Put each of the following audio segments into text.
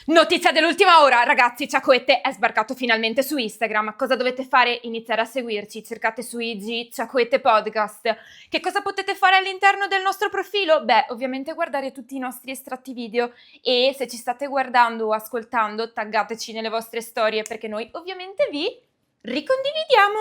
Notizia dell'ultima ora, ragazzi, Ciacoette è sbarcato finalmente su Instagram. Cosa dovete fare? Iniziare a seguirci, cercate su IG Ciacoette Podcast. Che cosa potete fare all'interno del nostro profilo? Beh, ovviamente guardare tutti i nostri estratti video e se ci state guardando o ascoltando, taggateci nelle vostre storie perché noi ovviamente vi ricondividiamo.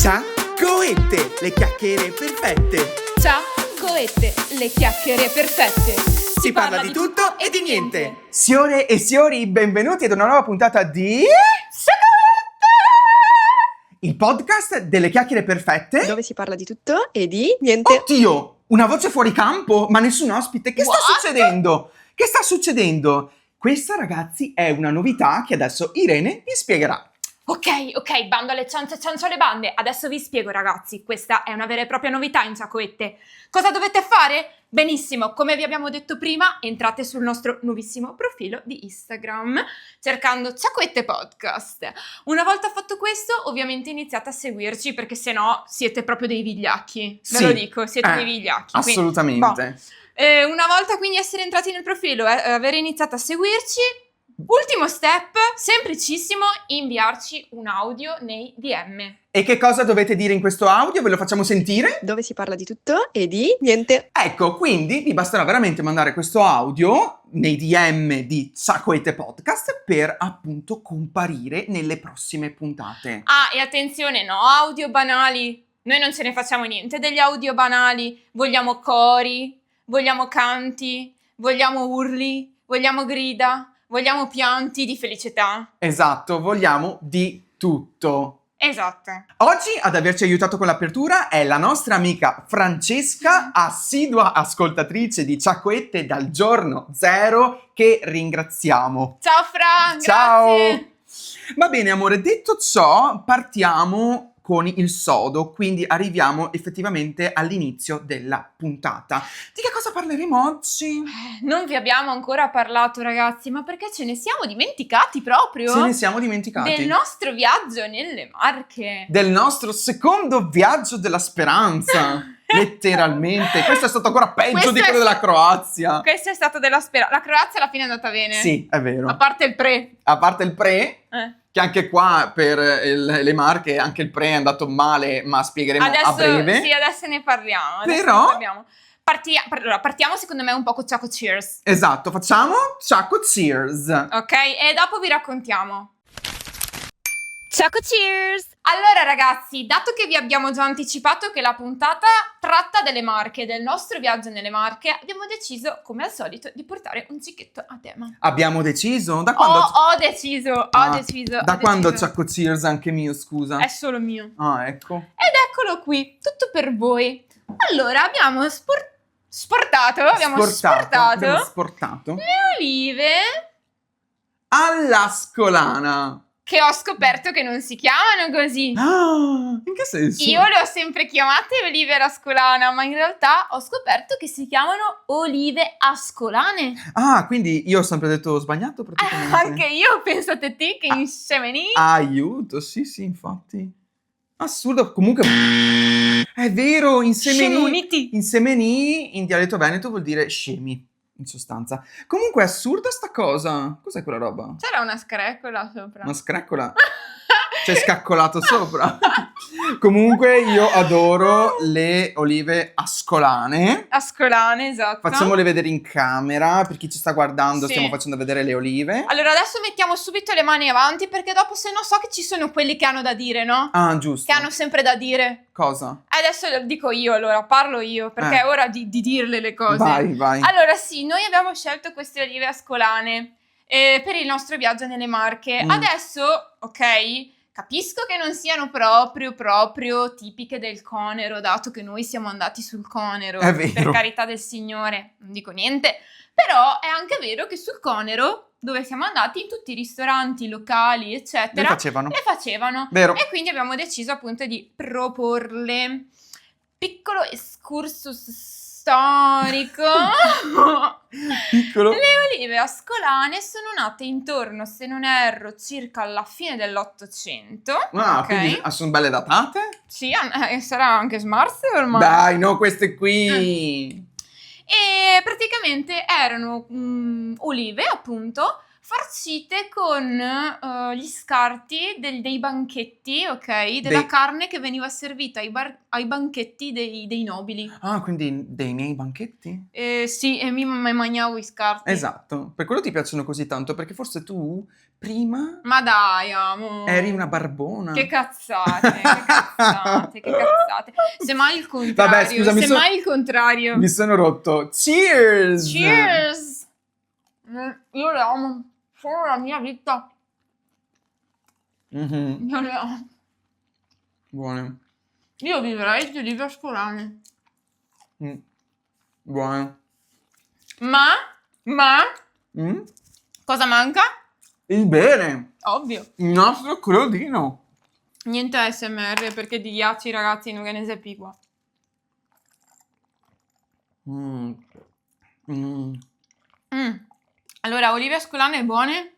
Ciacoette, le chiacchiere perfette. Ciacoette, le chiacchiere perfette. Si parla di tutto e di niente. Signore e signori, benvenuti ad una nuova puntata di Ciacoette! il podcast delle chiacchiere perfette. Dove si parla di tutto e di niente. Oddio, una voce fuori campo, ma nessun ospite. Che sta What? succedendo? Che sta succedendo? Questa, ragazzi, è una novità che adesso Irene vi spiegherà. Ok, bando alle ciance alle bande. Adesso vi spiego, ragazzi, questa è una vera e propria novità in Ciacoette. Cosa dovete fare? Benissimo, come vi abbiamo detto prima, entrate sul nostro nuovissimo profilo di Instagram cercando Ciacoette Podcast. Una volta fatto questo, ovviamente iniziate a seguirci perché sennò siete proprio dei vigliacchi. Ve lo dico, siete dei vigliacchi. Assolutamente. Una volta quindi essere entrati nel profilo e aver iniziato a seguirci, ultimo step, semplicissimo, inviarci un audio nei DM. E che cosa dovete dire in questo audio? Ve lo facciamo sentire? Dove si parla di tutto e di niente. Ecco, quindi vi basterà veramente mandare questo audio nei DM di Ciacoette Podcast per appunto comparire nelle prossime puntate. Ah, e attenzione, no, audio banali. Noi non ce ne facciamo niente degli audio banali. Vogliamo cori, vogliamo canti, vogliamo urli, vogliamo grida, vogliamo pianti di felicità. Esatto, vogliamo di tutto. Esatto. Oggi ad averci aiutato con l'apertura è la nostra amica Francesca, assidua ascoltatrice di Ciacoette dal giorno zero, che ringraziamo. Ciao Fra, Ciao! grazie. Va bene amore, detto ciò partiamo con il sodo, quindi arriviamo effettivamente all'inizio della puntata. Di che cosa parleremo oggi? Non vi abbiamo ancora parlato, ragazzi, ma perché ce ne siamo dimenticati proprio? Ce ne siamo dimenticati. Del nostro viaggio nelle Marche. Del nostro secondo viaggio della speranza. Letteralmente. Questo è stato ancora peggio Questo di è- quello della Croazia. Questo è stato della speranza. La Croazia alla fine è andata bene. Sì, è vero. A parte il pre. A parte il pre, Eh. che anche qua per le Marche anche il pre è andato male, ma spiegheremo Adesso, a breve. sì, adesso ne parliamo. Però- Allora, partiamo secondo me un po' con Ciaco Cheers. Esatto, facciamo Ciaco Cheers. Ok? E dopo vi raccontiamo. Ciaco Cheers! Allora ragazzi, dato che vi abbiamo già anticipato che la puntata tratta delle Marche, del nostro viaggio nelle Marche, abbiamo deciso, come al solito, di portare un cicchetto a tema. Abbiamo deciso? Da quando? Ho deciso. Da quando Ciaco Cheers anche mio, scusa? È solo mio. Ah, ecco. Ed eccolo qui, tutto per voi. Allora, abbiamo sportato Abbiamo le sportato olive all'ascolana. che ho scoperto che non si chiamano così. Ah, in che senso? Io le ho sempre chiamate olive ascolana, ma in realtà ho scoperto che si chiamano olive ascolane. Ah, quindi io ho sempre detto sbagliato praticamente. Anche io, pensate te che inscemenì. Aiuto, sì, infatti. Assurdo, comunque è vero, Scemuniti. insemenì in dialetto veneto vuol dire scemi, in sostanza. Comunque è assurda sta cosa. Cos'è quella roba? C'era una screcola sopra. Una screccola? C'è scaccolato sopra. Comunque io adoro le olive ascolane. Ascolane, esatto. Facciamole vedere in camera, per chi ci sta guardando Sì. stiamo facendo vedere le olive. Allora adesso mettiamo subito le mani avanti perché dopo se no so che ci sono quelli che hanno da dire, no? Ah, giusto. Che hanno sempre da dire. Cosa? Adesso lo dico io, allora parlo io perché è ora di dirle le cose. Vai. Allora sì, noi abbiamo scelto queste olive ascolane per il nostro viaggio nelle Marche. Adesso, ok, capisco che non siano proprio tipiche del Conero, dato che noi siamo andati sul Conero. È vero. Per carità del Signore, non dico niente. Però è anche vero che sul Conero, dove siamo andati, in tutti i ristoranti, locali, eccetera, Le facevano. le facevano. Vero. E quindi abbiamo deciso appunto di proporle. Piccolo excursus storico. Piccolo. Le olive ascolane sono nate intorno, se non erro, circa alla fine dell'Ottocento. Ah, ok? quindi sono belle datate? Sì, sarà anche smart ormai. Dai, no, queste qui. e praticamente erano olive, appunto, farcite con gli scarti dei banchetti, ok? Della Dei- carne che veniva servita ai banchetti dei nobili. Ah, quindi dei miei banchetti? Sì, e mi mangiavo i scarti. Esatto, per quello ti piacciono così tanto, perché forse tu prima Ma dai, amo. eri una barbona. Che cazzate, che cazzate, che cazzate. Semmai il contrario, Vabbè, scusa, semmai il contrario. mi sono rotto. Cheers! Cheers! Io le amo, sono la mia vita. Mhm, Io le amo. buone. Io vivrei di olive ascolane. Mm, buone. Ma, Mm? cosa manca? Il bene, Ovvio. il nostro crodino. Niente ASMR perché di ghiacci, ragazzi, non ve ne sappi qua. Mm. Mm. Allora, olive ascolane buone,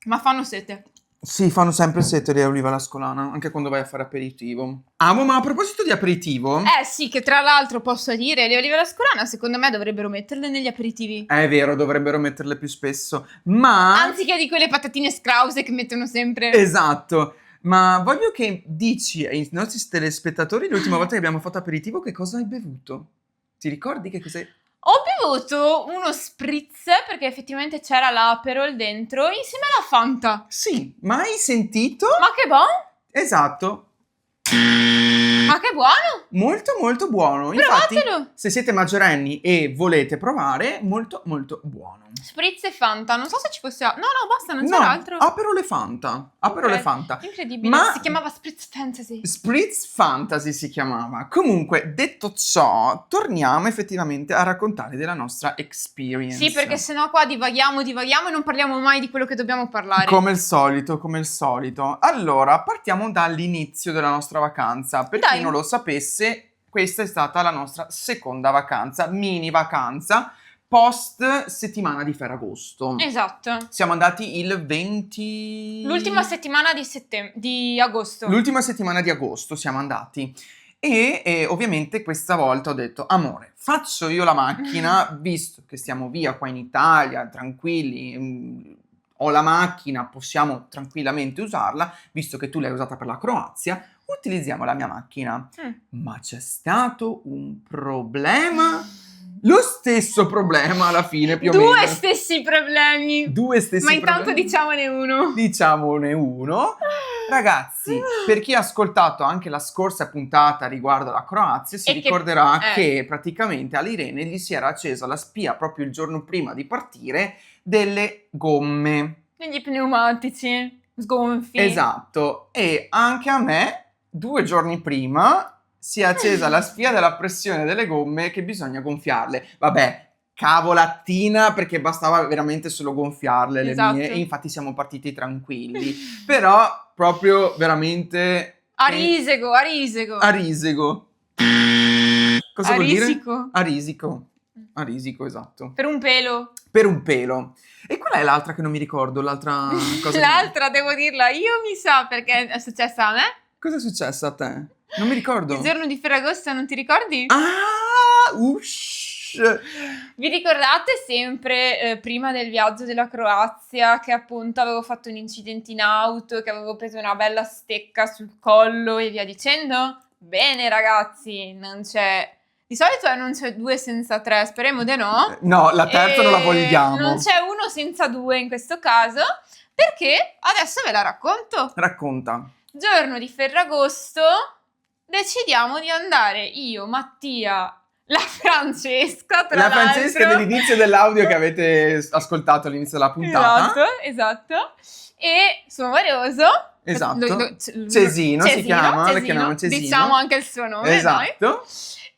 ma fanno sete. Sì, fanno sempre sete le olive alla scolana, anche quando vai a fare aperitivo. Amo, ma a proposito di aperitivo, Sì, che tra l'altro posso dire, le olive alla scolana secondo me dovrebbero metterle negli aperitivi. è vero, dovrebbero metterle più spesso, ma... Anziché di quelle patatine scrause che mettono sempre. Esatto, ma voglio che dici ai nostri telespettatori l'ultima volta che abbiamo fatto aperitivo che cosa hai bevuto? Ti ricordi che cos'hai... Ho bevuto uno spritz perché effettivamente c'era l'Aperol dentro insieme alla Fanta. Sì, ma hai sentito? Ma che buono! Esatto, Ma che buono! molto molto buono. Infatti, Provatelo! se siete maggiorenni e volete provare, molto molto buono. Spritz e Fanta, non so se ci fosse... No, basta, non No, c'era altro. Aperol e Fanta. Aperol Ok. e Fanta. Incredibile, Ma- si chiamava Spritz Fantasy. Spritz Fantasy si chiamava. Comunque, detto ciò, torniamo effettivamente a raccontare della nostra experience. Sì, perché sennò qua divaghiamo e non parliamo mai di quello che dobbiamo parlare. Come il solito, come il solito. Allora, partiamo dall'inizio della nostra vacanza. Per Dai. chi non lo sapesse, questa è stata la nostra seconda vacanza, mini vacanza, post settimana di Ferragosto. Esatto. Siamo andati il 20... L'ultima settimana di agosto. L'ultima settimana di agosto siamo andati. E ovviamente questa volta ho detto, amore, faccio io la macchina, visto che stiamo via qua in Italia, tranquilli, ho la macchina, possiamo tranquillamente usarla, visto che tu l'hai usata per la Croazia, utilizziamo la mia macchina. Ma c'è stato un problema, lo stesso problema alla fine più o meno. Due stessi problemi. Due stessi Ma intanto problemi. diciamone uno. Diciamone uno. Ragazzi, per chi ha ascoltato anche la scorsa puntata riguardo alla Croazia, si E che- ricorderà che praticamente all'Irene gli si era accesa la spia proprio il giorno prima di partire delle gomme. Degli pneumatici sgonfi. Esatto. E anche a me, 2 giorni prima, si è accesa la spia della pressione delle gomme che bisogna gonfiarle. Vabbè, cavolattina, perché bastava veramente solo gonfiarle le Esatto. mie, e infatti siamo partiti tranquilli. Però proprio veramente A risego. a risego. Cosa A vuol dire? risico. A risico. A risico, esatto. Per un pelo. Per un pelo. E qual è l'altra che non mi ricordo? L'altra cosa? L'altra devo dirla io, mi sa, perché è successa a me. Cosa è successo a te? Non mi ricordo. Il giorno di Ferragosto, non ti ricordi? Ah, ush. Vi ricordate sempre prima del viaggio della Croazia che appunto avevo fatto un incidente in auto, che avevo preso una bella stecca sul collo e via dicendo? Bene ragazzi, non c'è... Di solito non c'è 2 senza 3, speriamo di no. No, la terza non la vogliamo. Non c'è 1 senza 2 in questo caso, perché adesso ve la racconto. Racconta. Giorno di Ferragosto decidiamo di andare io, Mattia, la Francesca, tra La l'altro. Francesca dell'inizio dell'audio che avete ascoltato all'inizio della puntata. Esatto. E suo amoroso. Esatto. Cesino si chiama, lo chiamiamo Cesino. Diciamo anche il suo nome, dai. Esatto.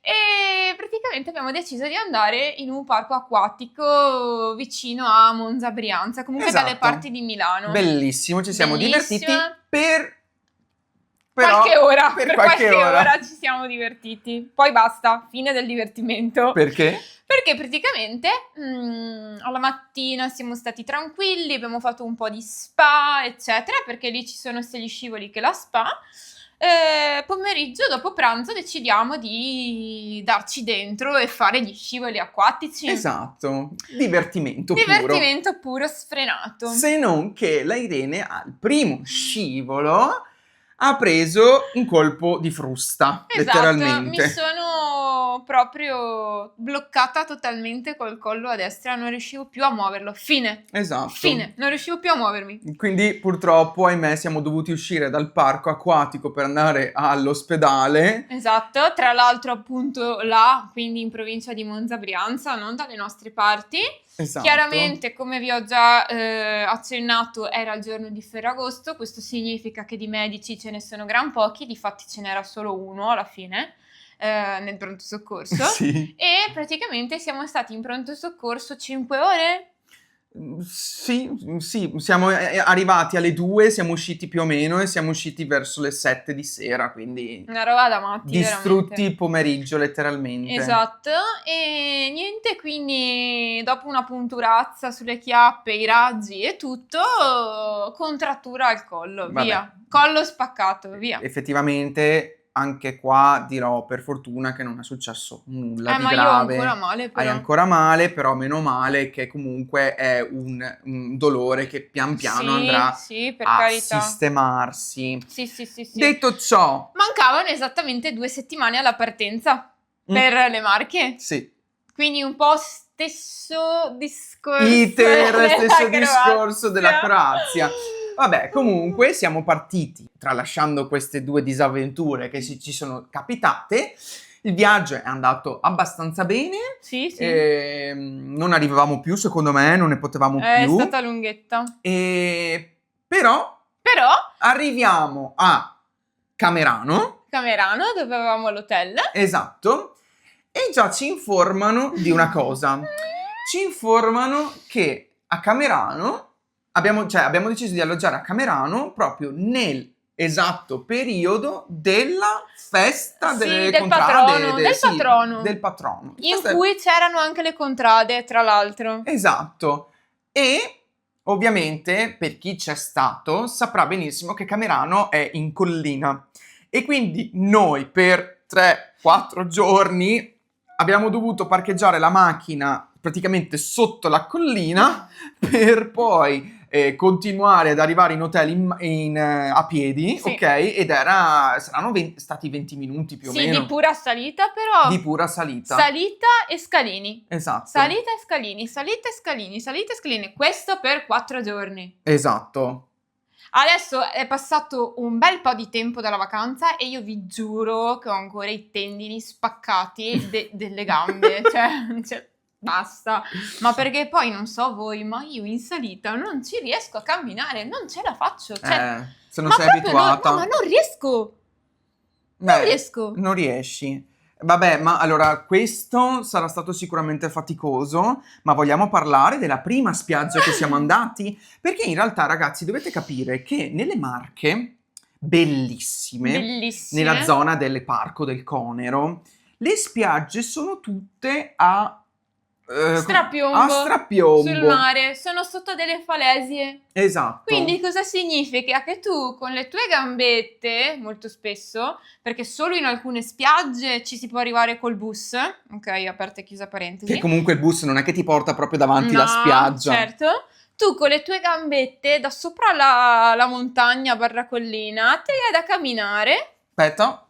E praticamente abbiamo deciso di andare in un parco acquatico vicino a Monza Brianza, comunque Esatto. dalle parti di Milano. Bellissimo, ci siamo Bellissima. divertiti per Qualche ora, per per qualche ora. ci siamo divertiti. Poi basta, fine del divertimento. Perché? Perché praticamente alla mattina siamo stati tranquilli, abbiamo fatto un po' di spa, eccetera, perché lì ci sono sia gli scivoli che la spa. pomeriggio dopo pranzo decidiamo di darci dentro e fare gli scivoli acquatici. Esatto, divertimento puro. Divertimento puro sfrenato. Se non che la Irene al primo scivolo ha preso un colpo di frusta, Esatto, letteralmente. mi sono proprio bloccata totalmente col collo a destra, non riuscivo più a muoverlo. Fine, Esatto. non riuscivo più a muovermi. Quindi purtroppo, ahimè, siamo dovuti uscire dal parco acquatico per andare all'ospedale. Esatto, tra l'altro appunto là, quindi in provincia di Monza Brianza, non dalle nostre parti. Esatto. Chiaramente, come vi ho già accennato, era il giorno di Ferragosto, questo significa che di medici ce ne sono gran pochi, difatti ce n'era solo uno alla fine nel pronto soccorso. Sì. E praticamente siamo stati in pronto soccorso 5 ore. Sì, siamo arrivati alle 2, siamo usciti più o meno e siamo usciti verso le 7 di sera, quindi Una roba da matti, distrutti veramente. il pomeriggio letteralmente. Esatto, e niente, quindi dopo una punturazza sulle chiappe, i raggi e tutto, contrattura al collo, Vabbè. via, collo spaccato, via. Effettivamente anche qua dirò per fortuna che non è successo nulla di Ma grave. io ho ancora male, Hai però. ancora male, però meno male che comunque è un dolore che pian piano andrà Sì, per a carità. sistemarsi. Sì. Detto ciò, Mancavano esattamente 2 settimane alla partenza per le Marche, sì, quindi un po' stesso discorso iter, della stesso Croazia. discorso della Croazia. Vabbè, comunque siamo partiti, tralasciando queste 2 disavventure che ci sono capitate. Il viaggio è andato abbastanza bene. Sì. Non arrivavamo più, secondo me, non ne potevamo È più. stata lunghetta. Però Però, arriviamo a Camerano, Camerano, dove avevamo l'hotel. esatto, e già ci informano di una cosa. Ci informano che a Camerano abbiamo deciso di alloggiare a Camerano proprio nel esatto periodo della festa Sì, delle del contrade, patrono, del patrono. del patrono. In Questa è- cui c'erano anche le contrade, tra l'altro. Esatto. E ovviamente per chi c'è stato saprà benissimo che Camerano è in collina e quindi noi per 3-4 giorni abbiamo dovuto parcheggiare la macchina praticamente sotto la collina per poi continuare ad arrivare in hotel a piedi, Sì. ok? Ed saranno stati 20 minuti più o Sì, meno di pura salita, però. di pura salita. Salita e scalini. Esatto. Salita e scalini, salita e scalini, salita e scalini. Questo per 4 giorni. Esatto. Adesso è passato un bel po' di tempo dalla vacanza e io vi giuro che ho ancora i tendini spaccati delle gambe. cioè, basta. Ma perché poi non so voi, ma io in salita non ci riesco a camminare, non ce la faccio. Cioè, Se non ma sei proprio abituata. no, ma non riesco. Beh, Non riesco. Non riesci. Vabbè, ma allora questo sarà stato sicuramente faticoso, ma vogliamo parlare della prima spiaggia che siamo andati? Perché in realtà, ragazzi, dovete capire che nelle Marche, bellissime, Bellissime. nella zona del Parco del Conero, le spiagge sono tutte a strapiombo. Sul mare, sono sotto delle falesie. Esatto. Quindi cosa significa? Che tu con le tue gambette, molto spesso, perché solo in alcune spiagge ci si può arrivare col bus, ok, aperta e chiusa parentesi. Che comunque il bus non è che ti porta proprio davanti la No, spiaggia. certo. Tu con le tue gambette da sopra la montagna barra collina te hai da camminare Aspetta.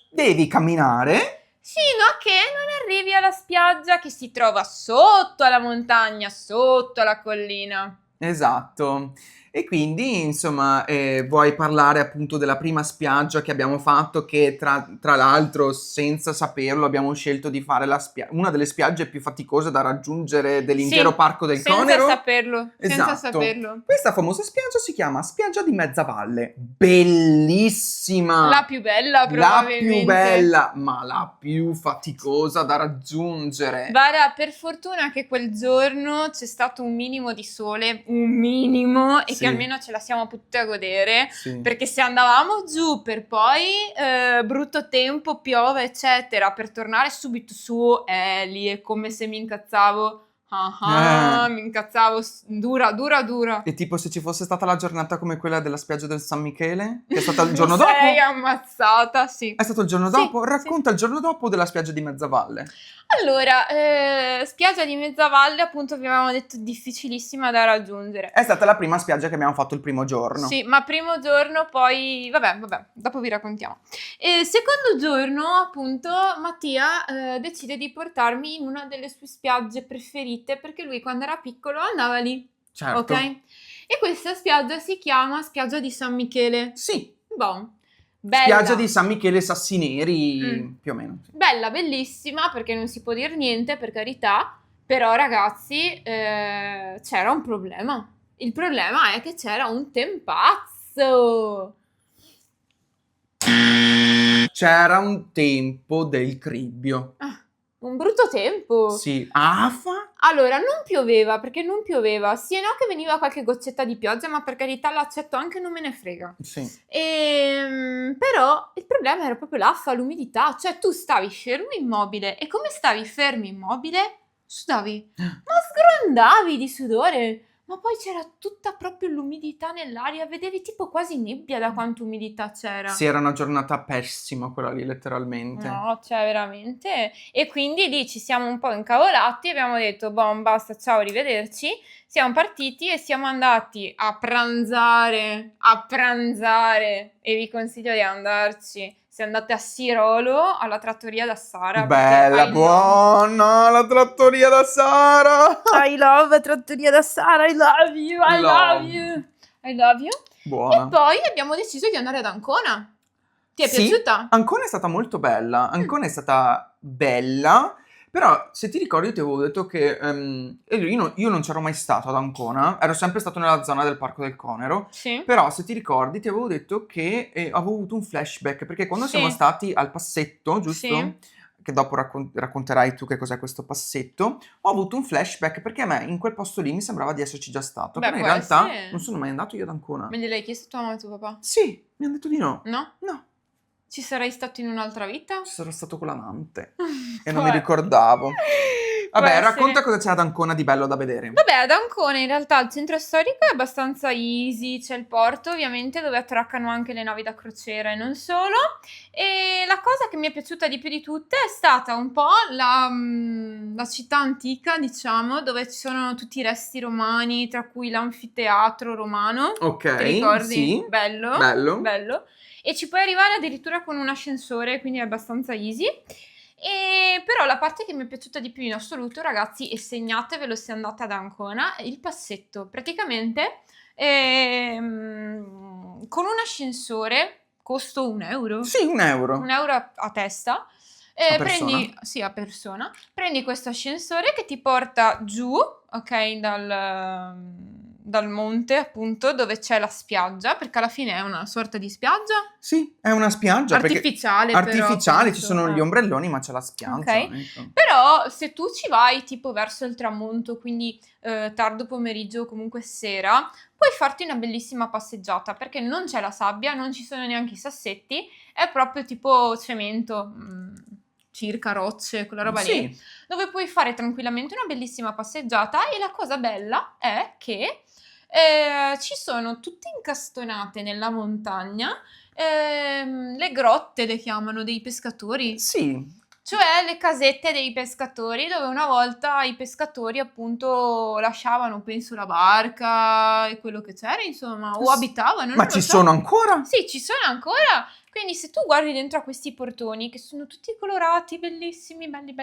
Devi camminare. fino a che non arrivi alla spiaggia che si trova sotto alla montagna, sotto alla collina. Esatto. E quindi, insomma, vuoi parlare appunto della prima spiaggia che abbiamo fatto, che tra l'altro, senza saperlo, abbiamo scelto di fare una delle spiagge più faticose da raggiungere dell'intero Sì, Parco del senza Conero. saperlo, senza Esatto. saperlo. Questa famosa spiaggia si chiama Spiaggia di Mezzavalle. Bellissima! La più bella La probabilmente. più bella, ma la più faticosa da raggiungere. Guarda, per fortuna che quel giorno c'è stato un minimo di sole, un minimo, e Sì. che almeno ce la siamo potute godere, Sì. perché se andavamo giù per poi brutto tempo, piove, eccetera, per tornare subito su, lì è come se mi incazzavo Mi incazzavo dura. E tipo se ci fosse stata la giornata come quella della spiaggia del San Michele, che è stata il giorno Mi dopo? sei ammazzata, sì. È stato il giorno Sì, dopo? sì. Racconta il giorno dopo della spiaggia di Mezzavalle. Allora, spiaggia di Mezzavalle, appunto, vi avevamo detto difficilissima da raggiungere. È stata la prima spiaggia che abbiamo fatto il primo giorno. Sì, ma primo giorno poi, vabbè, dopo vi raccontiamo. Secondo giorno, appunto, Mattia decide di portarmi in una delle sue spiagge preferite, perché lui quando era piccolo andava lì, Certo. ok? E questa spiaggia si chiama Spiaggia di San Michele. Sì, Boh, bella. spiaggia di San Michele Sassi Neri, Mm. più o meno. Sì. Bella, bellissima, perché non si può dire niente, per carità, però ragazzi, c'era un problema. Il problema è che c'era un tempazzo. C'era un tempo del cribbio. Un brutto tempo. Sì. Afa? Allora, non pioveva, perché non pioveva. Sì e no che veniva qualche goccetta di pioggia, ma per carità l'accetto anche, non me ne frega. Sì. Però il problema era proprio l'affa, l'umidità. Cioè tu stavi fermo immobile e come stavi fermo immobile? Sudavi. Ma sgrondavi di sudore. Ma poi c'era tutta proprio l'umidità nell'aria. Vedevi tipo quasi nebbia da quanta umidità c'era. Sì, era una giornata pessima quella lì, letteralmente. No, cioè veramente. E quindi lì ci siamo un po' incavolati e abbiamo detto, boh, basta, ciao, arrivederci. Siamo partiti e siamo andati a pranzare, e vi consiglio di andarci. Se andate a Sirolo, alla trattoria da Sara. Bella, buona, la trattoria da Sara! I love trattoria da Sara, I love you, I love you. I love you. Buona. E poi abbiamo deciso di andare ad Ancona. Ti è Sì, piaciuta? Ancona è stata molto bella. Ancona è stata bella, però se ti ricordi io ti avevo detto che io non c'ero mai stato ad Ancona, ero sempre stato nella zona del Parco del Conero, Sì. però se ti ricordi ti avevo detto che avevo avuto un flashback, perché quando Sì. siamo stati al passetto, giusto? Sì. Che dopo racconterai tu che cos'è questo passetto, ho avuto un flashback perché a me in quel posto lì mi sembrava di esserci già stato, Beh, però in può realtà essere. non sono mai andato io ad Ancona. Me gliel'hai chiesto tua mamma e tuo papà? Sì, mi hanno detto di no. No? No, Ci sarei stato in un'altra vita? ci sarò stato con l'amante e Può non mi ricordavo. Può Vabbè, essere. racconta cosa c'è ad Ancona di bello da vedere. Vabbè, ad Ancona in realtà il centro storico è abbastanza easy, c'è il porto ovviamente dove attraccano anche le navi da crociera e non solo. E la cosa che mi è piaciuta di più di tutte è stata un po' la città antica, diciamo, dove ci sono tutti i resti romani, tra cui l'anfiteatro romano. Ok, Ti ricordi? sì. Bello. Bello. E ci puoi arrivare addirittura con un ascensore, quindi è abbastanza easy. E però la parte che mi è piaciuta di più in assoluto, ragazzi, e segnatevelo se andate ad Ancona, è il passetto. Praticamente con un ascensore costo €1. Sì, €1. €1 a testa. A persona? Sì, a persona. Prendi questo ascensore che ti porta giù, ok, dal monte, appunto, dove c'è la spiaggia, perché alla fine è una sorta di spiaggia Sì, è una spiaggia. perché artificiale, però, artificiale, ci penso. sono gli ombrelloni, ma c'è la spiaggia. Ok. ecco. Però se tu ci vai tipo verso il tramonto, quindi tardo pomeriggio o comunque sera, puoi farti una bellissima passeggiata, perché non c'è la sabbia, non ci sono neanche i sassetti, è proprio tipo cemento, circa rocce, quella roba lì, Sì, dove puoi fare tranquillamente una bellissima passeggiata. E la cosa bella è che ci sono tutte incastonate nella montagna le grotte, le chiamano, dei pescatori. sì. Cioè le casette dei pescatori, dove una volta i pescatori appunto lasciavano, penso, la barca e quello che c'era, insomma, o abitavano. Ma non ci lo so. sono ancora? Sì, ci sono ancora. Quindi se tu guardi dentro a questi portoni, che sono tutti colorati, bellissimi, belli,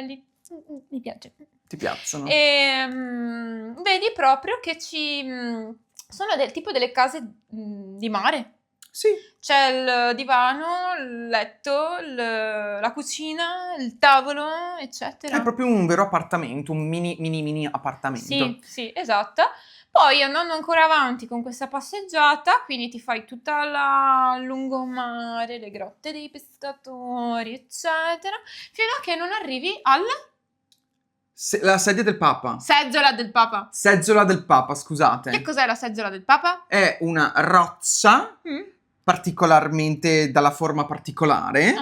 mi piace. Ti piacciono? Vedi proprio che sono del tipo delle case di mare. Sì. C'è il divano, il letto, la cucina, il tavolo, eccetera. È proprio un vero appartamento, un mini appartamento. Sì, esatto. Poi andando ancora avanti con questa passeggiata, quindi ti fai tutta la lungomare, le grotte dei pescatori, eccetera, fino a che non arrivi alla La sedia del Papa. seggiola del Papa. Seggiola del Papa, scusate. Che cos'è la seggiola del Papa? È una roccia particolarmente dalla forma particolare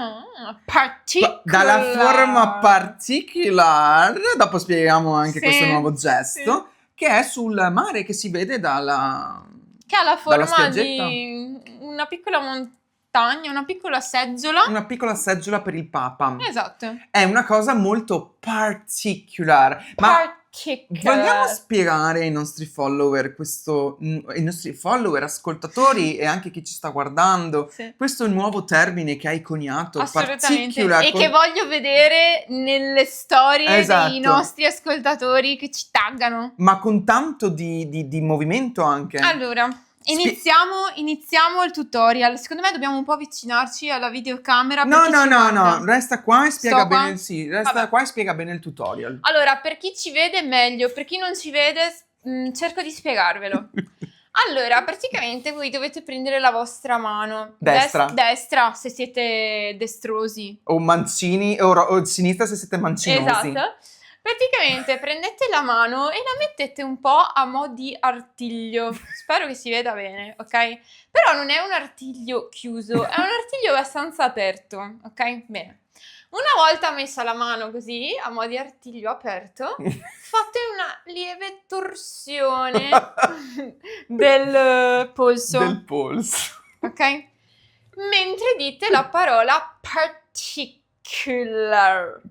Dalla forma particular, dopo spieghiamo anche Sì, questo nuovo gesto, che è sul mare che si vede dalla... che ha la dalla forma spiaggetta. di una piccola montagna, una piccola seggiola. Una piccola seggiola per il Papa. Esatto. È una cosa molto particular. Ma vogliamo spiegare ai nostri follower ai nostri follower, ascoltatori e anche chi ci sta guardando, Sì. questo nuovo termine che hai coniato, Assolutamente. particular, E che voglio vedere nelle storie Esatto. dei nostri ascoltatori che ci taggano. ma con tanto di movimento anche. Allora, iniziamo il tutorial. Secondo me dobbiamo un po' avvicinarci alla videocamera. No, per chi ci guarda. resta qua e spiega Sto qua? bene resta Vabbè. qua e spiega bene il tutorial. Allora, per chi ci vede meglio, per chi non ci vede, cerco di spiegarvelo. Allora, praticamente voi dovete prendere la vostra mano. Destra. Destra, se siete destrosi. O mancini, o sinistra se siete mancinosi. Esatto. Praticamente prendete la mano e la mettete un po' a mo' di artiglio. Spero che si veda bene, ok? Però non è un artiglio chiuso, è un artiglio abbastanza aperto, ok? Bene. Una volta messa la mano così, a mo' di artiglio aperto, fate una lieve torsione del polso, Del polso. ok? Mentre dite la parola particular.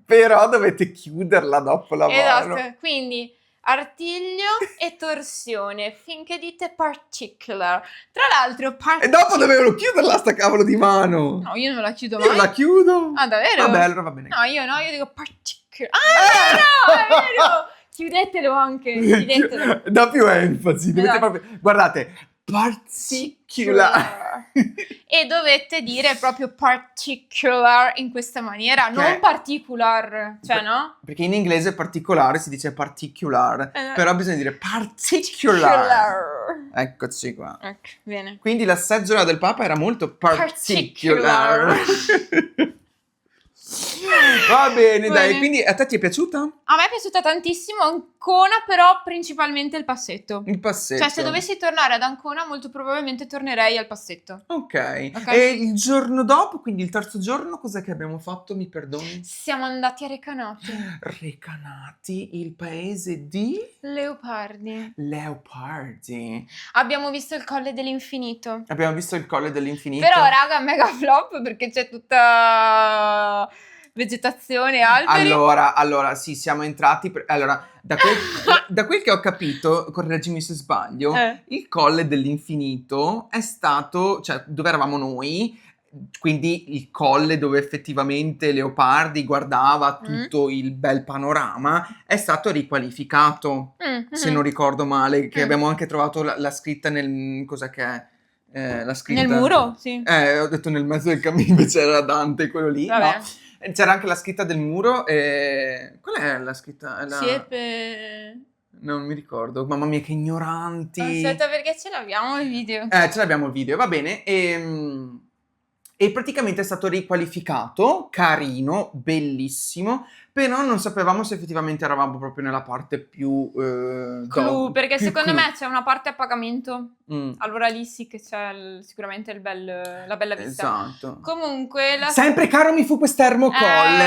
Però dovete chiuderla dopo la mano. Esatto, quindi artiglio e torsione finché dite particular. Tra l'altro, E dopo dovevo chiuderla sta cavolo di mano. No, io non la chiudo Io mai. la chiudo. Ah, davvero? Vabbè, allora va bene. No, io dico particular. Ah, è vero! Chiudetelo anche, chiudetelo. Da più enfasi. Dovete Esatto. proprio... Guardate, particular. E dovete dire proprio particular in questa maniera, non Che- particular, cioè no? Perché in inglese particolare si dice particular, però bisogna dire particular. Particular. Eccoci qua. Ecco, bene. Quindi la seggiola del Papa era molto particular. Va bene, dai. Bene. Quindi a te ti è piaciuta? A me è piaciuta tantissimo Ancona, però principalmente il passetto. Il passetto. Cioè, se dovessi tornare ad Ancona, molto probabilmente tornerei al passetto. Ok. Ok. E il giorno dopo, quindi il terzo giorno, cos'è che abbiamo fatto? Mi perdoni? Siamo andati a Recanati. Recanati, il paese di Leopardi. Leopardi. Abbiamo visto il Colle dell'Infinito. Abbiamo visto il Colle dell'Infinito. Però, raga, mega flop perché c'è tutta vegetazione, alberi. Allora, sì, siamo entrati. Allora, da quel che ho capito, correggimi se sbaglio, il Colle dell'Infinito è stato, cioè, dove eravamo noi, quindi il colle dove effettivamente Leopardi guardava tutto il bel panorama, è stato riqualificato, se non ricordo male, che abbiamo anche trovato la scritta nel... cos'è che è? La scritta... Nel muro? Sì. Ho detto nel mezzo del cammino, invece era Dante, quello lì. Vabbè. No. C'era anche la scritta del muro. Qual è la scritta? Siepe... Non mi ricordo. Mamma mia, che ignoranti. Aspetta, perché ce l'abbiamo il video. Ce l'abbiamo il video, va bene. E praticamente è stato riqualificato, carino, bellissimo, però non sapevamo se effettivamente eravamo proprio nella parte più... clou, perché più secondo clou. me c'è una parte a pagamento. Allora lì sì che c'è sicuramente la bella vista. Esatto. Comunque... Sempre caro mi fu quest'ermocolle.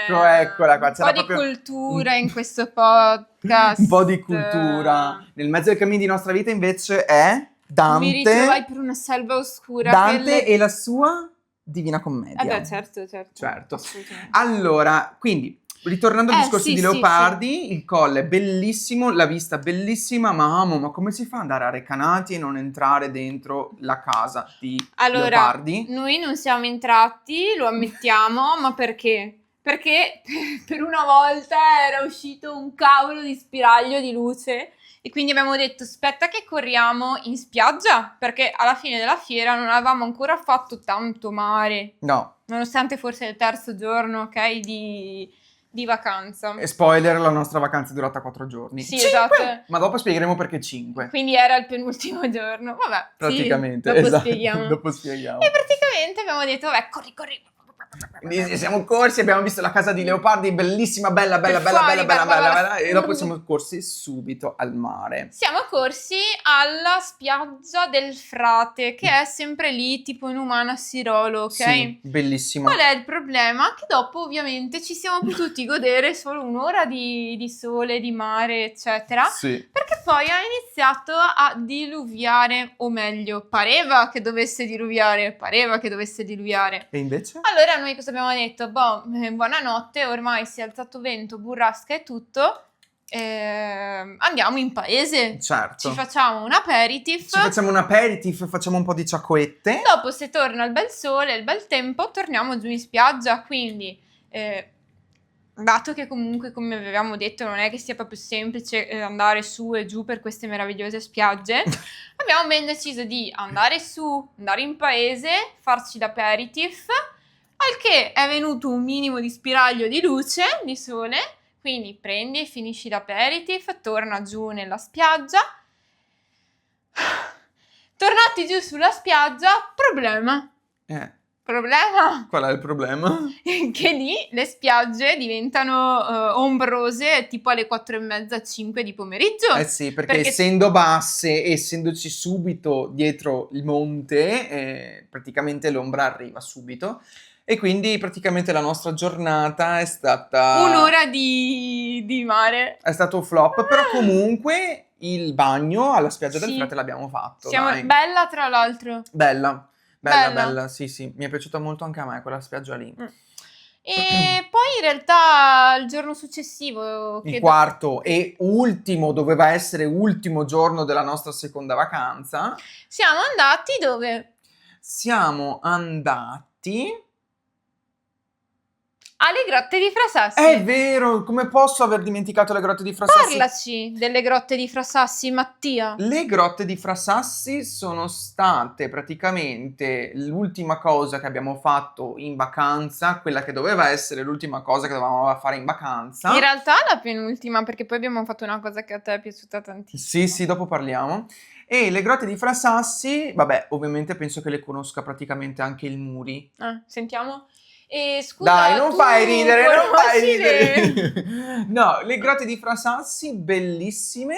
Ecco, eccola qua. Un po' di cultura in questo podcast. Un po' di cultura. Nel mezzo del cammino di nostra vita invece è Dante. Mi ritrovai per una selva oscura. Dante e la sua Divina Commedia. Beh, certo. Certo. Assolutamente. Allora, quindi, ritornando al discorso sì, di sì, Leopardi, il colle è bellissimo, la vista bellissima, ma amo, ma come si fa ad andare a Recanati e non entrare dentro la casa di Leopardi? Noi non siamo entrati, lo ammettiamo, ma perché? Perché per una volta era uscito un cavolo di spiraglio di luce e quindi abbiamo detto aspetta che corriamo in spiaggia, perché alla fine della fiera non avevamo ancora fatto tanto mare, No. nonostante forse il terzo giorno, ok, di vacanza. E spoiler, la nostra vacanza è durata 4 giorni. Sì, 5! esatto. Ma dopo spiegheremo perché 5. Quindi era il penultimo giorno, vabbè. Praticamente, sì, dopo esatto. spieghiamo. Dopo spieghiamo. E praticamente abbiamo detto, vabbè, corri. Quindi siamo corsi, abbiamo visto la casa di Leopardi, bellissima, bella, Per fuori, bella. e dopo siamo corsi subito al mare. Siamo corsi alla spiaggia del Frate, che è sempre lì, tipo in Umana Sirolo, ok? Sì, bellissimo. Qual è il problema? Che dopo ovviamente ci siamo potuti godere solo un'ora di sole, di mare, eccetera, Sì. perché poi ha iniziato a diluviare, o meglio, pareva che dovesse diluviare. E invece? Allora noi cosa abbiamo detto? Buonanotte, ormai si è alzato vento, burrasca e tutto, andiamo in paese, Certo. ci facciamo un aperitif. Ci facciamo un aperitif, facciamo un po' di ciacquette. Dopo, se torna il bel sole, il bel tempo, torniamo giù in spiaggia. Quindi, dato che comunque, come avevamo detto, non è che sia proprio semplice andare su e giù per queste meravigliose spiagge, abbiamo ben deciso di andare su, andare in paese, farci l'aperitif, al che è venuto un minimo di spiraglio di luce, di sole. Quindi prendi e finisci l'aperitif, torna giù nella spiaggia. Tornati giù sulla spiaggia, problema. Qual è il problema? Che lì le spiagge diventano ombrose tipo alle 4:30, 5 di pomeriggio. Eh sì, perché essendo basse, essendoci subito dietro il monte, praticamente l'ombra arriva subito. E quindi praticamente la nostra giornata è stata... un'ora di mare. È stato un flop, però comunque il bagno alla spiaggia del Sì. Frate l'abbiamo fatto, dai. Bella, tra l'altro. Bella, sì, mi è piaciuta molto anche a me quella spiaggia lì. E poi in realtà il giorno successivo, Il quarto e ultimo, doveva essere ultimo giorno della nostra seconda vacanza, siamo andati dove? siamo andati... Alle grotte di Frasassi. È vero, come posso aver dimenticato le grotte di Frasassi? Parlaci delle grotte di Frasassi, Mattia. Le grotte di Frasassi sono state praticamente l'ultima cosa che abbiamo fatto in vacanza, quella che doveva essere l'ultima cosa che dovevamo fare in vacanza. In realtà la penultima, perché poi abbiamo fatto una cosa che a te è piaciuta tantissimo. Sì, dopo parliamo. E le grotte di Frasassi, vabbè, ovviamente penso che le conosca praticamente anche il Muri. Sentiamo. E scusa, Dai, non tu fai ridere, non fai conosci ridere. No, le grotte di Frasassi, bellissime.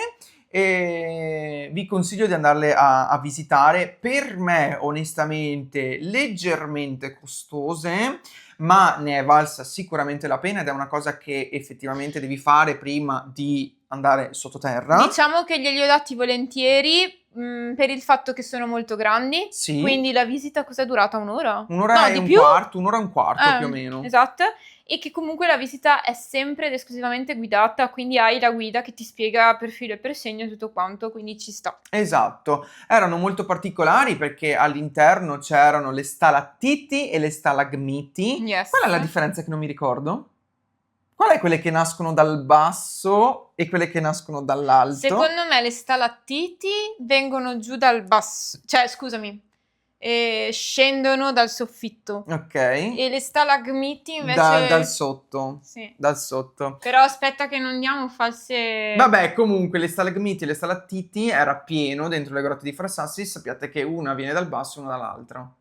E vi consiglio di andarle a visitare. Per me, onestamente, leggermente costose, ma ne è valsa sicuramente la pena ed è una cosa che effettivamente devi fare prima di andare sottoterra. Diciamo che glieli ho dati volentieri per il fatto che sono molto grandi. Sì. Quindi la visita cos'è durata? Un'ora? Un'ora e un quarto più o meno. Esatto. E che comunque la visita è sempre ed esclusivamente guidata, quindi hai la guida che ti spiega per filo e per segno tutto quanto, quindi ci sta. Esatto, erano molto particolari perché all'interno c'erano le stalattiti e le stalagmiti. Yes. Qual è la differenza che non mi ricordo? Qual è quelle che nascono dal basso e quelle che nascono dall'alto? Secondo me le stalattiti vengono giù dal basso, cioè scusami, scendono dal soffitto. Ok. E le stalagmiti invece... Dal sotto. Sì. Dal sotto. Però aspetta che non diamo false... Vabbè, comunque le stalagmiti e le stalattiti era pieno dentro le grotte di Frasassi. Sappiate che una viene dal basso e una dall'altro.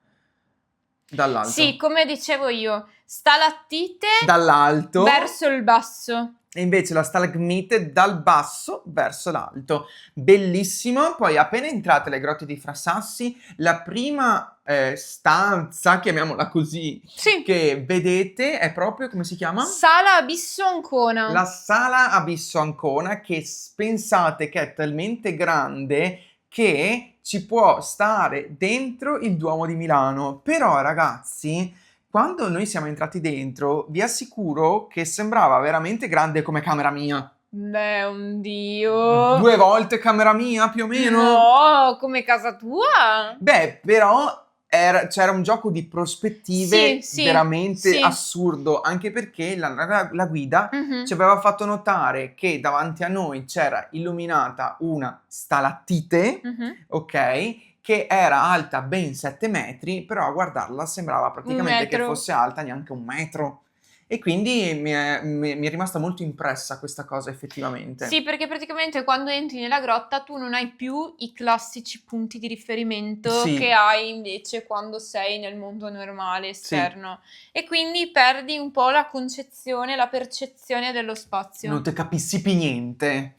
Sì, come dicevo io, stalattite dall'alto verso il basso. e invece la stalagmite dal basso verso l'alto. Bellissimo. Poi appena entrate alle grotte di Frasassi, la prima stanza, chiamiamola così, Sì. che vedete è proprio, come si chiama? Sala Abisso Ancona. La sala Abisso Ancona, che pensate che è talmente grande che ci può stare dentro il Duomo di Milano. Però ragazzi, quando noi siamo entrati dentro, vi assicuro che sembrava veramente grande come camera mia. Beh, un dio. 2 volte camera mia, più o meno. No, come casa tua. Beh, però c'era un gioco di prospettive Sì, veramente sì. assurdo, anche perché la guida Mhm. ci aveva fatto notare che davanti a noi c'era illuminata una stalattite, Mhm. ok, che era alta ben 7 metri, però a guardarla sembrava praticamente che metro. fosse alta neanche 1 metro. E quindi mi è rimasta molto impressa questa cosa effettivamente. Sì, perché praticamente quando entri nella grotta tu non hai più i classici punti di riferimento Sì. che hai invece quando sei nel mondo normale esterno e quindi perdi un po' la concezione, la percezione dello spazio. Non te capissi più niente.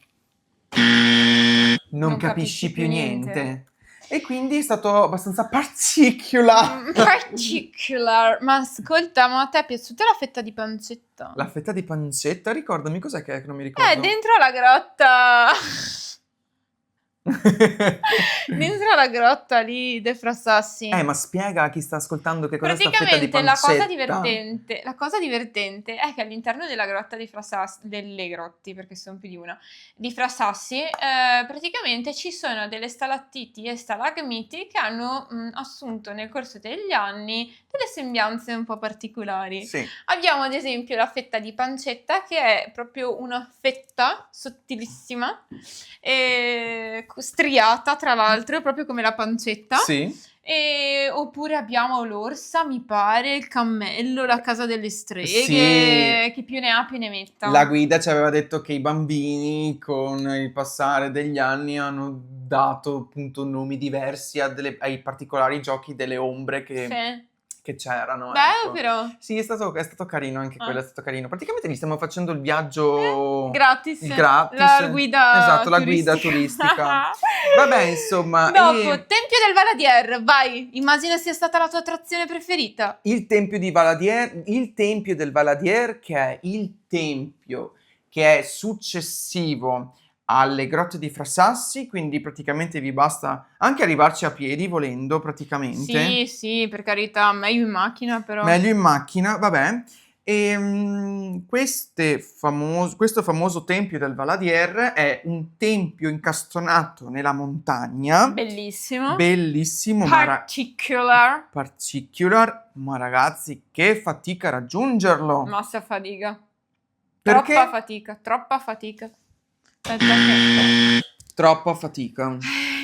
Non capisci più niente. E quindi è stato abbastanza particular. Particular. Ma ascolta, ma a te è piaciuta la fetta di pancetta? La fetta di pancetta, ricordami cos'è che non mi ricordo. Dentro la grotta. Dentro la grotta lì dei Frassassi. Ma spiega a chi sta ascoltando che cos'è sta fetta di Praticamente pancetta. la cosa divertente è che all'interno della grotta di Frassassi, delle grotti, perché sono più di una, di Frassassi, praticamente ci sono delle stalattiti e stalagmiti che hanno assunto nel corso degli anni delle sembianze un po' particolari. Sì. Abbiamo ad esempio la fetta di pancetta che è proprio una fetta sottilissima, striata tra l'altro, proprio come la pancetta. Sì. Oppure abbiamo l'orsa, mi pare, il cammello, la casa delle streghe, Sì. chi più ne ha più ne metta. La guida ci aveva detto che i bambini con il passare degli anni hanno dato appunto nomi diversi ai particolari giochi delle ombre che c'erano. Bello ecco. però. Sì, è stato carino anche quello, è stato carino. Praticamente gli stiamo facendo il viaggio Gratis. gratis. La guida Esatto, la guida turistica. Vabbè, insomma. Dopo, Tempio del Valadier, vai. Immagino sia stata la tua attrazione preferita. Il Tempio del Valadier, che è il tempio che è successivo alle grotte di Frassassi, quindi praticamente vi basta anche arrivarci a piedi volendo praticamente. Sì, per carità, meglio in macchina però. Meglio in macchina, vabbè. Questo famoso Tempio del Valadier è un tempio incastonato nella montagna. Bellissimo. Bellissimo, particular, ma ragazzi, che fatica raggiungerlo. Massa fatica. Perché? Troppa fatica. Aspetta che... Troppa fatica.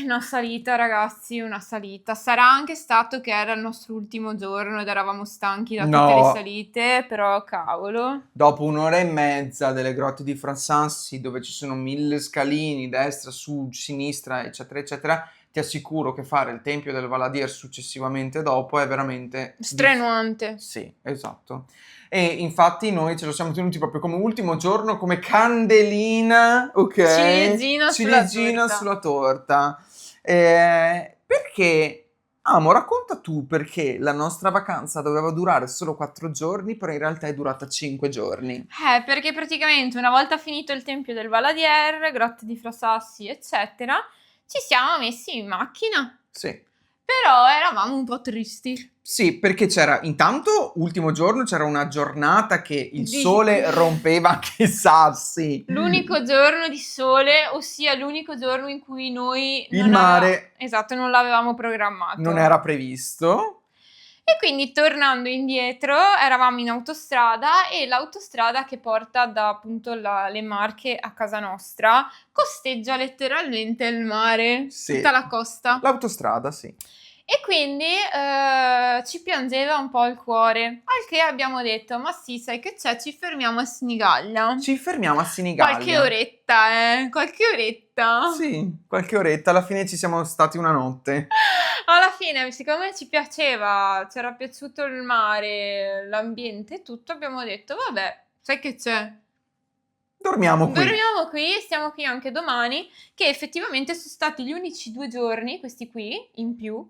Una salita, ragazzi, una salita. Sarà anche stato che era il nostro ultimo giorno ed eravamo stanchi da tutte le salite, però cavolo. Dopo un'ora e mezza delle grotte di Frassassi, dove ci sono 1000 scalini, destra, su, sinistra, eccetera, eccetera, ti assicuro che fare il Tempio del Valadier successivamente dopo è veramente... strenuante. Sì, esatto. E infatti noi ce lo siamo tenuti proprio come ultimo giorno, come candelina, ok? Ciliegina sulla torta. Perché, Amo, racconta tu perché la nostra vacanza doveva durare solo 4 giorni, però in realtà è durata 5 giorni. Perché praticamente una volta finito il Tempio del Valadier, grotte di Frassassi, eccetera, ci siamo messi in macchina. Sì. Però eravamo un po' tristi. Sì, perché c'era, intanto, ultimo giorno, c'era una giornata che il sole rompeva anche i sassi. L'unico giorno di sole, ossia l'unico giorno in cui noi... Il mare... Esatto, non l'avevamo programmato. Non era previsto. E quindi tornando indietro eravamo in autostrada e l'autostrada che porta da appunto le Marche a casa nostra costeggia letteralmente il mare, tutta la costa. L'autostrada, sì. E quindi ci piangeva un po' il cuore, al che abbiamo detto, ma sì, sai che c'è, ci fermiamo a Sinigaglia. Qualche oretta, qualche oretta. Sì, qualche oretta, alla fine ci siamo stati una notte. Alla fine, siccome ci piaceva, c'era piaciuto il mare, l'ambiente e tutto, abbiamo detto, vabbè, sai che c'è? Dormiamo qui, stiamo qui anche domani, che effettivamente sono stati gli unici 2 giorni, questi qui, in più,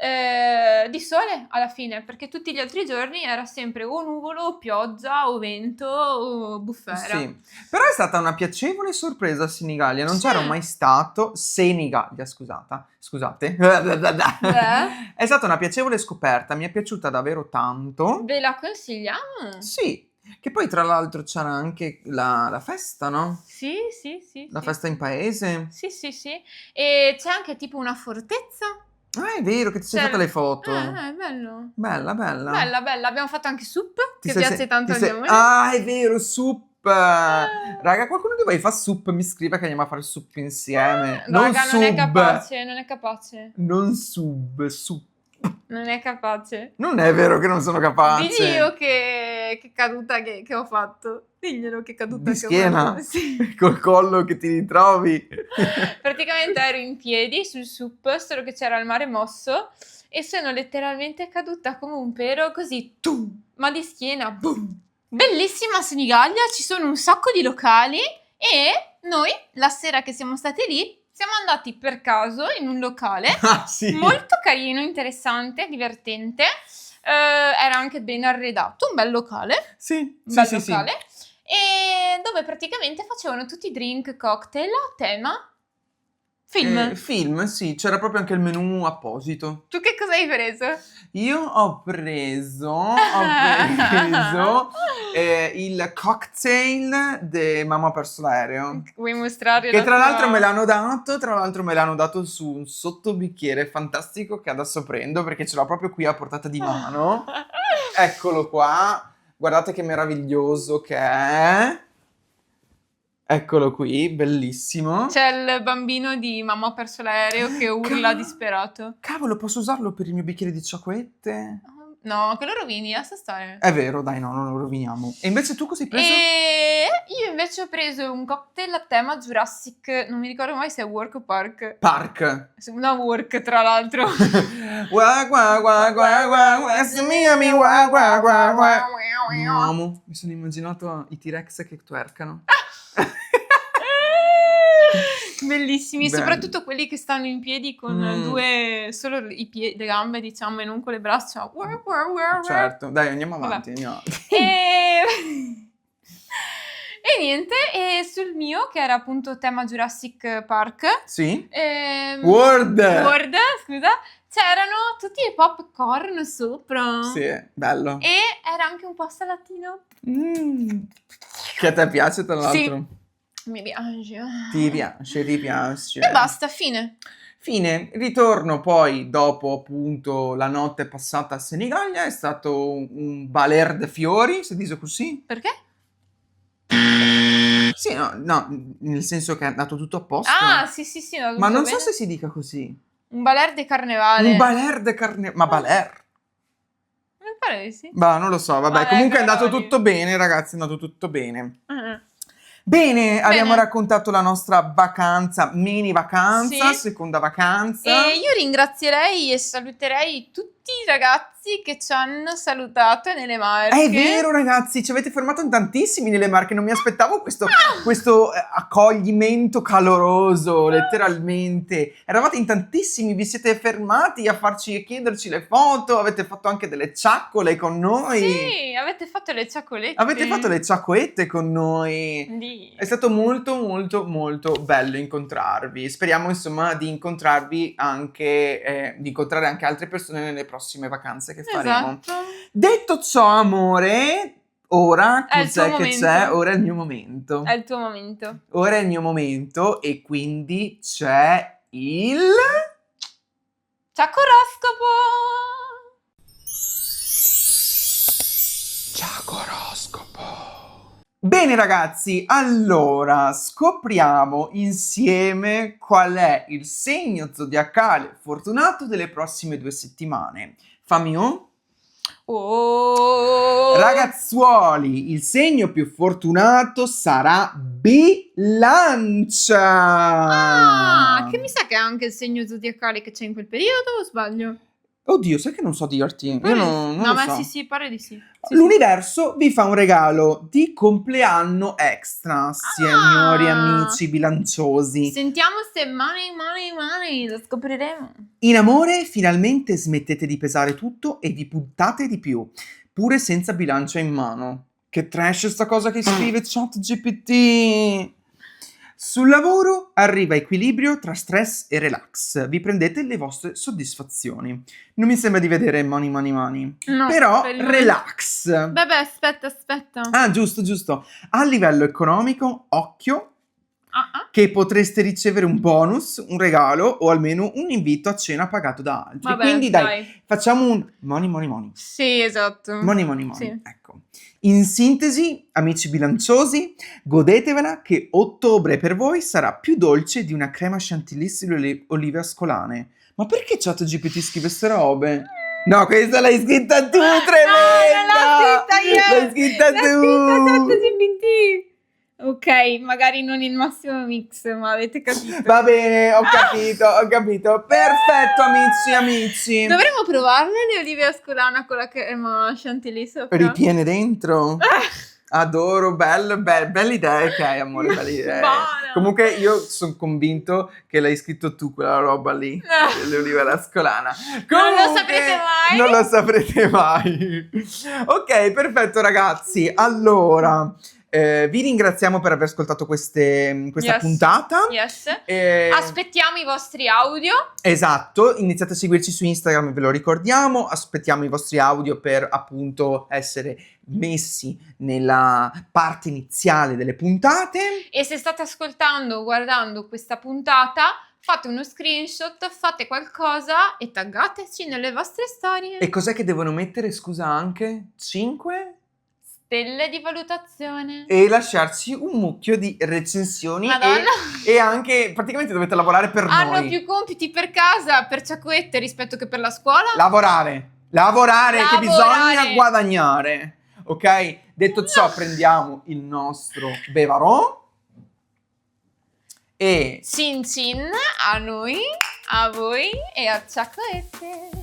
di sole alla fine, perché tutti gli altri giorni era sempre o nuvolo, o pioggia, o vento, o bufera. Sì, però è stata una piacevole sorpresa a Senigallia, non c'ero mai stato, Senigallia, scusate, è stata una piacevole scoperta, mi è piaciuta davvero tanto. Ve la consigliamo? Sì, che poi tra l'altro c'era anche la festa, no? Sì. La festa in paese. Sì, e c'è anche tipo una fortezza. Ah, è vero che ti sei fatta le foto. È bello. Bella. Bella. Abbiamo fatto anche soup, che piace tanto a mia moglie. Ah, è vero, soup. Raga, qualcuno di voi fa soup? Mi scrive che andiamo a fare soup insieme. Raga, non è capace. Non soup. Non è capace. Non è vero che non sono capace. Digli io che caduta che ho fatto. Diglielo che caduta Di che ho schiena? fatto. Sì. Col collo che ti ritrovi. Praticamente ero in piedi sul SUP, solo che c'era il mare mosso e sono letteralmente caduta come un pero così, ma di schiena, boom. Bellissima Senigallia, ci sono un sacco di locali e noi la sera che siamo stati lì siamo andati per caso in un locale Ah, sì. molto carino, interessante, divertente, era anche ben arredato, un bel locale. Sì, Un bel sì, sì. locale e dove praticamente facevano tutti i drink cocktail a tema film. Film, sì, c'era proprio anche il menù apposito. Tu che cosa hai preso? Io ho preso il cocktail di Mamma ha perso l'aereo. Vuoi mostrare Che la tra l'altro tua- me l'hanno dato su un sottobicchiere fantastico che adesso prendo perché ce l'ho proprio qui a portata di mano. Eccolo qua, guardate che meraviglioso che è. Eccolo qui, bellissimo. C'è il bambino di Mamma ha perso l'aereo che urla disperato. Cavolo, posso usarlo per il mio bicchiere di cioccolette? No, quello rovini, lascia stare. È vero, dai, no, non lo roviniamo. E invece tu cosa hai preso? E io invece ho preso un cocktail a tema Jurassic, non mi ricordo mai se è Work o Park. Park. Una Work, tra l'altro. Gua gua gua gua gua gua, mi gua gua gua gua. Amo, mi sono immaginato i T-Rex che twerkano. Bellissimi, Bello. soprattutto quelli che stanno in piedi con solo le gambe, diciamo, e non con le braccia. Certo, dai, andiamo Vabbè. avanti, andiamo avanti. E niente, e sul mio, che era appunto tema Jurassic Park, Sì? World, World! scusa, c'erano tutti i popcorn sopra. Sì, bello. E era anche un po' salatino. Che a te piace, tra l'altro? Mi piace. Ti piace, ti piace. E basta, fine. Fine, ritorno poi dopo appunto la notte passata a Senigallia, è stato un baler de fiori, si dice così? Perché? Sì, no, nel senso che è andato tutto a posto. Ah, sì, no, Ma tutto non bene. so se si dica così. Un baler di carnevale. Un baler de carne... Ma baler? Mi pare di sì. Bah, non lo so, vabbè, Baler comunque è andato carnevali. tutto bene, ragazzi, è andato tutto bene. Mm. Bene, abbiamo raccontato la nostra vacanza, mini vacanza, Sì. seconda vacanza. E io ringrazierei e saluterei tutti i ragazzi che ci hanno salutato nelle Marche. È vero, ragazzi, ci avete fermato in tantissimi nelle Marche, non mi aspettavo questo accoglimento caloroso, letteralmente. Eravate in tantissimi, vi siete fermati a chiederci le foto, avete fatto anche delle ciaccole con noi. Sì, avete fatto le cioccolette. Avete fatto le ciaccolette con noi. Sì. È stato molto molto molto bello incontrarvi. Speriamo insomma di incontrarvi anche di incontrare anche altre persone nelle prossime vacanze che faremo. Esatto. Detto ciò, amore, ora È il cos'è tuo che momento. c'è? Ora è il mio momento. È il tuo momento. Ora è il mio momento e quindi c'è il Ciacoroscopo! Ciacoroscopo. Bene ragazzi, allora scopriamo insieme qual è il segno zodiacale fortunato delle prossime 2 settimane. Fammi un... Oh! Ragazzuoli, il segno più fortunato sarà Bilancia. Ah, che mi sa che è anche il segno zodiacale che c'è in quel periodo, o sbaglio? Oddio, sai che non so dirti? Io non no, lo ma so. sì, pare di sì. Sì, L'universo vi fa un regalo di compleanno extra, signori amici bilanciosi. Sentiamo se money, lo scopriremo. In amore finalmente smettete di pesare tutto e vi buttate di più, pure senza bilancia in mano. Che trash sta cosa che scrive ChatGPT! Sul lavoro arriva equilibrio tra stress e relax, vi prendete le vostre soddisfazioni. Non mi sembra di vedere money. No, Però per il relax. Vabbè, aspetta. Ah, giusto. A livello economico, occhio, che potreste ricevere un bonus, un regalo o almeno un invito a cena pagato da altri. Vabbè, Quindi dai, facciamo un money. Sì, esatto. Money. Sì. Ecco. In sintesi, amici bilanciosi, godetevela che ottobre per voi sarà più dolce di una crema chantilly sulle olive ascolane. Ma perché ChatGPT scrive queste robe? No, questa l'hai scritta tu, tremenda! No, non l'ho scritta io! L'hai scritta L'ha scritta tu! ChatGPT! Ok, magari non il massimo mix, ma avete capito. Va bene, ho capito. Perfetto, amici. Dovremmo provarne le olive ascolana con la crema chantilly sopra. Ripiene dentro. Adoro, bella idea che hai, amore, bella idea. Buona. Comunque io sono convinto che l'hai scritto tu quella roba lì, le olive alla scolana. Non lo saprete mai. Non lo saprete mai. Ok, perfetto ragazzi. Allora, vi ringraziamo per aver ascoltato questa Yes. puntata. Yes. Eh, Aspettiamo i vostri audio. Esatto, iniziate a seguirci su Instagram, ve lo ricordiamo, aspettiamo i vostri audio per appunto essere messi nella parte iniziale delle puntate. E se state ascoltando o guardando questa puntata, fate uno screenshot, fate qualcosa e taggateci nelle vostre storie. E cos'è che devono mettere, scusa, anche? 5? Stelle di valutazione. E lasciarci un mucchio di recensioni Madonna. e anche praticamente dovete lavorare per Hanno noi. più compiti per casa, per ciacquette rispetto che per la scuola. Lavorare, che bisogna guadagnare. Ok? Detto ciò, prendiamo il nostro bevarò e Cin cin a noi, a voi e a ciacquette.